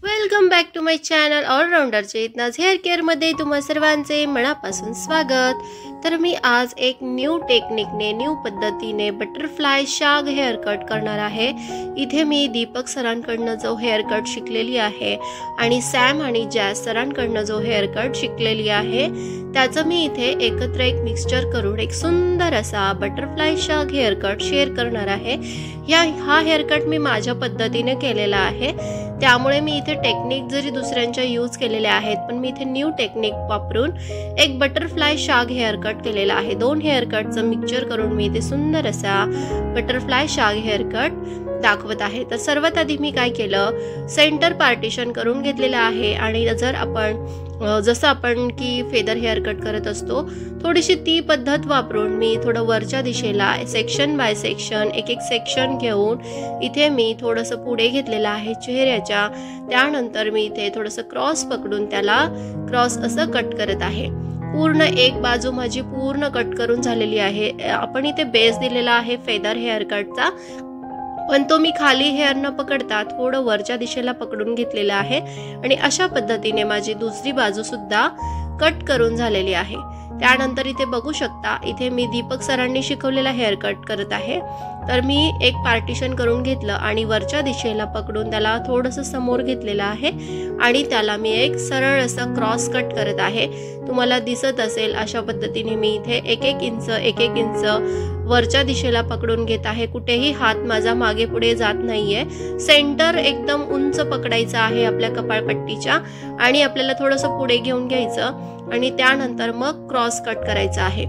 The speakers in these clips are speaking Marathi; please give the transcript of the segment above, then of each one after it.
Welcome back to my channel allrounder Chetana's hair care मध्ये तुम्हा सर्वांचे मनापासून स्वागत। तर मी आज एक न्यू टेक्निकने न्यू पद्धतीने बटरफ्लाय शाग हेअर कट करणार आहे। इथे मी दीपक सरांकडनं जो हेअर कट शिकलेली आहे आणि सॅम आणि जॅस सरांकडनं जो हेअर कट शिकलेली आहे त्याचं मी इथे एकत्र एक मिक्सचर करून एक सुंदर असा butterfly shag hair cut share करणार आहे। हा हेअर कट मी माझ्या पद्धतीने केलेला आहे, त्यामुळे मी इथे टेक्निक जरी दुसऱ्यांच्या यूज केलेल्या आहेत पण मी इथे न्यू टेक्निक वापरून एक बटरफ्लाय शाग हेअर कट केलेला आहे। दोन हेअर कटचं मिक्सचर करून मी इथे सुंदर असा बटरफ्लाय शाग हेअर कट दाखवत आहे। तर सर्वात आधी मी काय केलं, सेंटर पार्टिशन करून घेतलेला आहे आणि जसं आपण की फेदर हेअर कट करत असतो थोडीशी ती पद्धत वापरून मी थोडं वरच्या दिशेला सेक्शन बाय सेक्शन एक एक सेक्शन घेऊन इथे मी थोडंसं पुढे घेतलेलं आहे चेहऱ्याच्या। त्यानंतर मी इथे थोडंसं क्रॉस पकडून त्याला क्रॉस असं कट करत आहे। पूर्ण एक बाजू माझी पूर्ण कट करून झालेली आहे। आपण इथे बेस दिलेला आहे फेदर हेअर कटचा, पण तो मी खाली हेअर न पकडता थोडं वरच्या दिशेला पकडून घेतलेला आहे आणि अशा पद्धतीने माझी दुसरी बाजू सुद्धा कट करून झालेली आहे। त्यानंतर इथे बघू शकता, इथे मी दीपक सरांनी शिकवलेला हेअर कट करत आहे। तर मी एक पार्टिशन करून घेतलं आणि वरच्या दिशेला पकडून त्याला थोडंसं समोर घेतलेलं आहे आणि त्याला मी एक सरळ असा क्रॉस कट करत आहे। तुम्हाला दिसत असेल अशा पद्धतीने मी इथे एक एक इंच वरच्या दिशेला पकडून घेत आहे। कुठेही हात माझा मागे पुढे जात नाहीये। सेंटर एकदम उंच पकडायचा आहे आपल्या कपाळपट्टीच्या आणि आपल्याला थोडंसं पुढे घेऊन घ्यायचं आणि त्यानंतर मग क्रॉस कट करायचा आहे।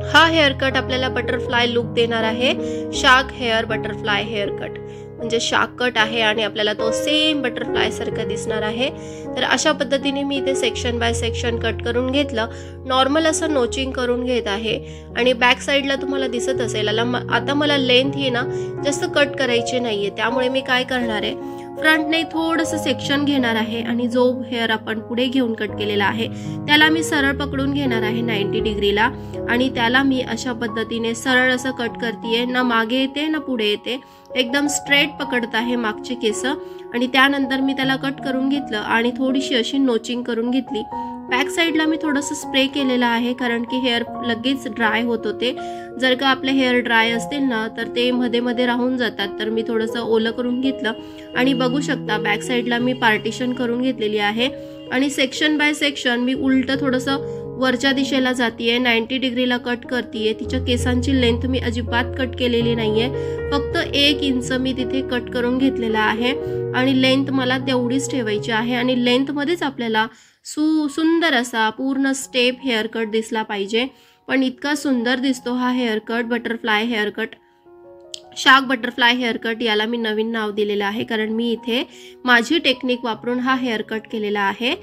हा हेअर कट आपल्याला बटरफ्लाय लुक देणार आहे। Saag hair butterfly hair cut म्हणजे शाग कट आहे आणि आपल्याला तो सेम बटरफ्लाय सारखा दिसणार आहे। तर अशा पद्धतीने मी इथे सेक्शन बाय सेक्शन कट करून घेतलं। नॉर्मल असं नोचिंग करून घेत आहे आणि बॅक साईडला तुम्हाला दिसत असेल आता मला लेंथ ही ना जास्त कट करायची नाहीये, त्यामुळे मी काय करणार आहे, फ्रंटने थोडंसं सेक्शन घेणार आहे आणि जो हेअर आपण पुढे घेऊन कट केलेला आहे त्याला मी सरळ पकडून घेणार आहे 90 डिग्रीला आणि त्याला मी अशा पद्धतीने सरळ असं कट करतेय, ना मागे येते ना पुढे येते, एकदम स्ट्रेट पकडत आहे मागचे केस आणि त्यानंतर मी त्याला कट करून घेतलं आणि थोडीशी अशी नोचिंग करून घेतली। बॅक साईडला मी थोडंसं स्प्रे केलेलं आहे कारण की हेअर लगेच ड्राय होत होते। जर का आपले हेअर ड्राय असतील ना तर ते मध्ये मध्ये राहून जातात, तर मी थोडंसं ओलं करून घेतलं आणि बघू शकता बॅक साईडला मी पार्टिशन करून घेतलेली आहे आणि सेक्शन बाय सेक्शन मी उलटं थोडंसं वरच्या दिशेला जातीये, 90 डिग्रीला कट करतीये। तिच्या केसांची लेंथ मी अजिबात कट केलेली नाहीये, फक्त 1 इंच मी तिथे कट करून घेतलेला आहे आणि लेंथ मला तेवढीच ठेवायची आहे आणि लेंथ मध्येच आपल्याला सुंदर असा पूर्ण स्टेप हेअर कट दिसला पाहिजे। पण इतका सुंदर दिसतो हा hair cut, butterfly hair cut, shag butterfly hair cut. याला मी नवीन नाव दिलेलं आहे कारण मी इथे माझी टेक्निक वापरून हा हेअर कट केलेला आहे।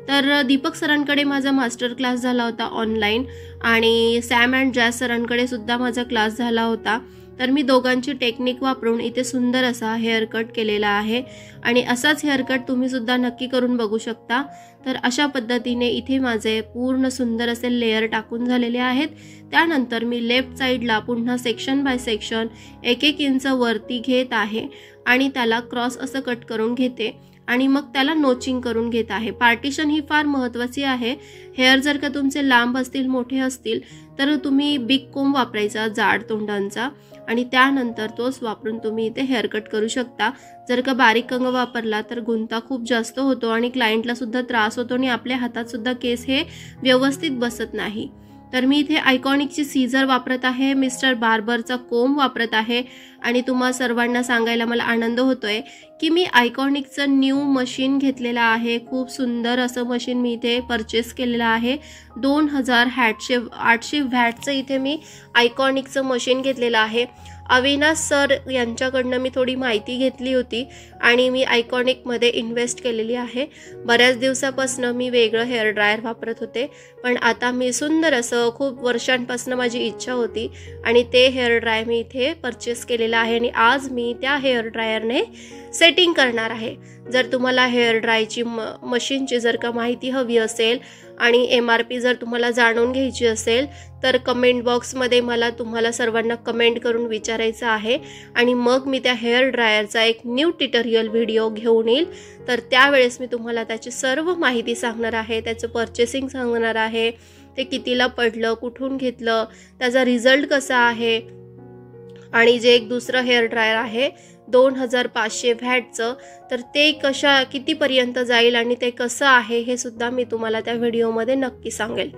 तर दीपक सरांकडे माझा मास्टर क्लास झाला होता ऑनलाईन आणि सॅम अँड जॅस सरांकडे सुद्धा माझा क्लास झाला होता। तर मी दोघांची टेक्निक वापरून इथे सुंदर असा हेअर कट केलेला आहे आणि असाच हेअर कट तुम्ही सुद्धा नक्की करून बघू शकता। तर अशा पद्धतीने इथे माझे पूर्ण सुंदर असे लेयर टाकून झालेले आहेत। त्यानंतर मी लेफ्ट साईडला पुन्हा सेक्शन बाय सेक्शन एक इंच वरती घेत आहे आणि त्याला क्रॉस असं कट करून घेते आणि मग त्याला नोचिंग करून घेत आहे। पार्टिशन ही फार महत्त्वाची आहे। हेअर जर का तुमचे लांब असतील, मोठे असतील तर तुम्ही बिग कोंब वापरायचा जाड तोंडांचा आणि त्यानंतर तोच वापरून तुम्ही इथे हेअर कट करू शकता। जर का बारीक कंग वापरला तर गुंता खूप जास्त होतो आणि क्लायंटला सुद्धा त्रास होतो आणि आपल्या हातात सुद्धा केस हे व्यवस्थित बसत नाही। तर मी इथे आयकॉनिकची सीझर वापरत आहे, मिस्टर बार्बरचा कोम वापरत आहे आणि तुम्हा सर्वांना सांगायला मला आनंद होतोय की मी आयकॉनिकचं न्यू मशीन घेतलेलं आहे. खूप सुंदर असं मशीन मी इथे परचेस केलेलं आहे. 2800 वॅटचं इथे मी आयकॉनिकचं मशीन घेतलेलं आहे. अविनाश सर यांच्याकडनं मी थोडी माहिती घेतली होती आणि मी आयकॉनिकमध्ये इन्व्हेस्ट केलेली आहे. बऱ्याच दिवसापासून मी वेगळं हेअर ड्रायर वापरत होते, पण आता मी सुंदर असं खूप वर्षांपासून माझी इच्छा होती आणि ते हेअर ड्रायर मी इथे परचेस केलेलं आहे आणि आज मी त्या हेअर ड्रायरने सेटिंग करणार आहे. जर तुम्हाला हेअर ड्रायची मशीनची जर का माहिती हवी असेल आणि MRP जर तुम्हाला जाणून घ्यायची असेल तर कमेंट बॉक्समध्ये मला तुम्हाला सर्वांना कमेंट करून विचारायचं आहे आणि मग मी त्या हेअर ड्रायरचा एक न्यू ट्युटोरियल व्हिडिओ घेऊन येईल. तर त्यावेळेस मी तुम्हाला त्याची सर्व माहिती सांगणार आहे, त्याचं परचेसिंग सांगणार आहे, ते कितीला पडलं, कुठून घेतलं, त्याचा रिझल्ट कसा आहे आणि जे एक दुसरं हेअर ड्रायर आहे 2500 वॅटचं तर ते कितीपर्यंत जाईल आणि ते कसं आहे हे सुद्धा मी तुम्हाला त्या व्हिडिओमध्ये नक्की सांगेल.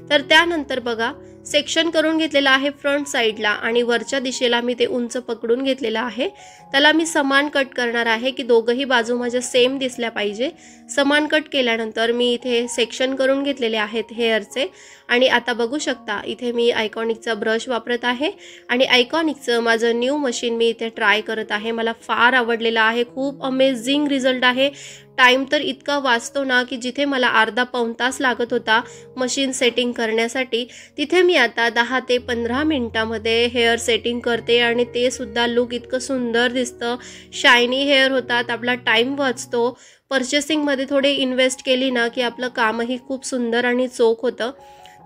तर त्यानंतर बघा सेक्शन करून घेतलेलं आहे फ्रंट साईडला आणि वरच्या दिशेला मी ते उंच पकडून घेतलेलं आहे. त्याला मी समान कट करणार आहे की दोघंही बाजू माझ्या सेम दिसल्या पाहिजे. समान कट केल्यानंतर मी इथे सेक्शन करून घेतलेले आहेत हेअरचे आणि आता बघू शकता इथे मी आयकॉनिकचा ब्रश वापरत आहे आणि आयकॉनिकचं माझं न्यू मशीन मी इथे ट्राय करत आहे. मला फार आवडलेलं आहे, खूप अमेझिंग रिझल्ट आहे. टाईम तर इतका वाचतो ना की जिथे मला अर्धा पाऊण तास लागत होता मशीन सेटिंग करण्यासाठी तिथे मी आता 10 ते 15 मिनिटामध्ये हेअर सेटिंग करते आणि ते सुद्धा लुक इतकं सुंदर दिसतं. शायनी हेअर होतात, आपला टाईम वाचतो. परचेसिंगमध्ये थोडे इन्व्हेस्ट केली ना की आपलं कामही खूप सुंदर आणि चोख होतं.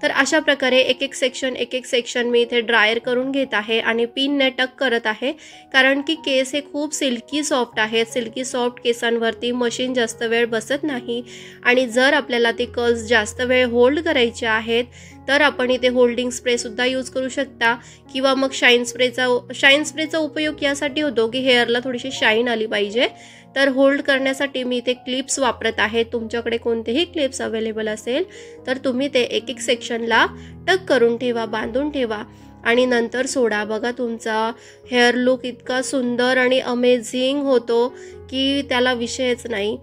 तर अशा प्रकारे एक एक सेक्शन मी इथे ड्रायर करून घेत आहे आणि पिनने टक करत आहे कारण की केस हे खूप सिल्की सॉफ्ट आहेत. सिल्की सॉफ्ट केसांवरती मशीन जास्त वेळ बसत नाही आणि जर आपल्याला ते कर्ल्स जास्त वेळ होल्ड करायचे आहेत तर आपण इथे होल्डिंग स्प्रेसुद्धा यूज करू शकता किंवा मग शाईन स्प्रेचा उपयोग यासाठी होतो की हेअरला थोडीशी शाईन आली पाहिजे. तर होल्ड करण्यासाठी मी इथे क्लिप्स वापरत आहे. तुमच्याकडे कोणतेही क्लिप्स अवेलेबल असेल तर तुम्ही ते एक एक सेक्शनला टक करून ठेवा, बांधून ठेवा आणि नंतर सोडा. बघा तुमचा हेअर लुक इतका सुंदर आणि अमेझिंग होतो की त्याला विषयच नाही.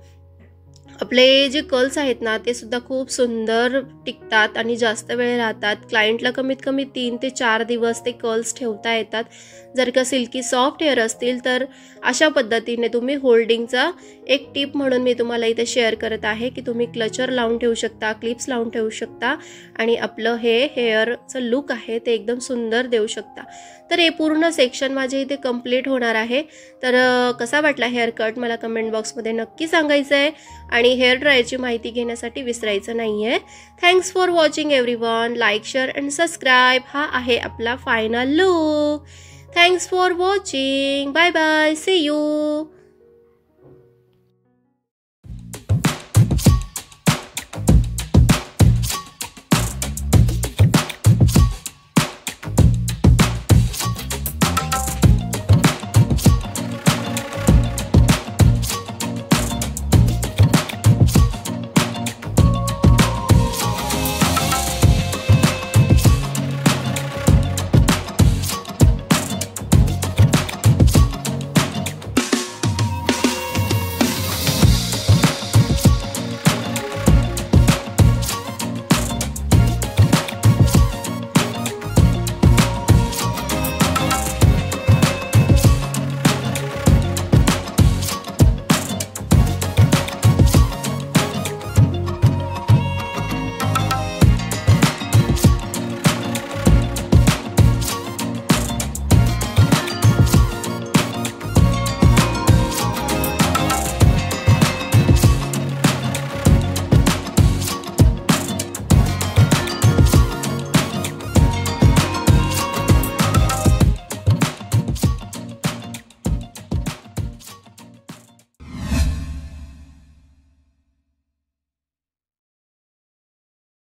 आपले जे कर्ल्स आहेत ना ते सुद्धा खूप सुंदर टिकतात आणि जास्त वेळ राहतात. क्लायंटला कमीत कमी 3 ते 4 दिवस ते कर्ल्स ठेवता येतात. जर का सिल्की सॉफ्ट हेअर असतील तर अशा पद्धतीने तुम्ही होल्डिंगचा एक टिप म्हणून मी तुम्हाला इथे शेअर करत आहे की तुम्ही क्लचर लावून ठेवू शकता, क्लिप्स लावून ठेवू शकता आणि आपलं हे हेअरचं लुक आहे ते एकदम सुंदर देऊ शकता. तर हे पूर्ण सेक्शन माझे इथे कंप्लीट होणार आहे. तर कसा वाटला हेअर कट मला कमेंट बॉक्समध्ये नक्की सांगायचं आहे आणि हेअर ड्रायरची माहिती घेण्यासाठी विसरायचं नाही आहे. Thanks for watching everyone. Like, share and subscribe. हा आहे आपला final look. Thanks for watching. Bye bye. See you.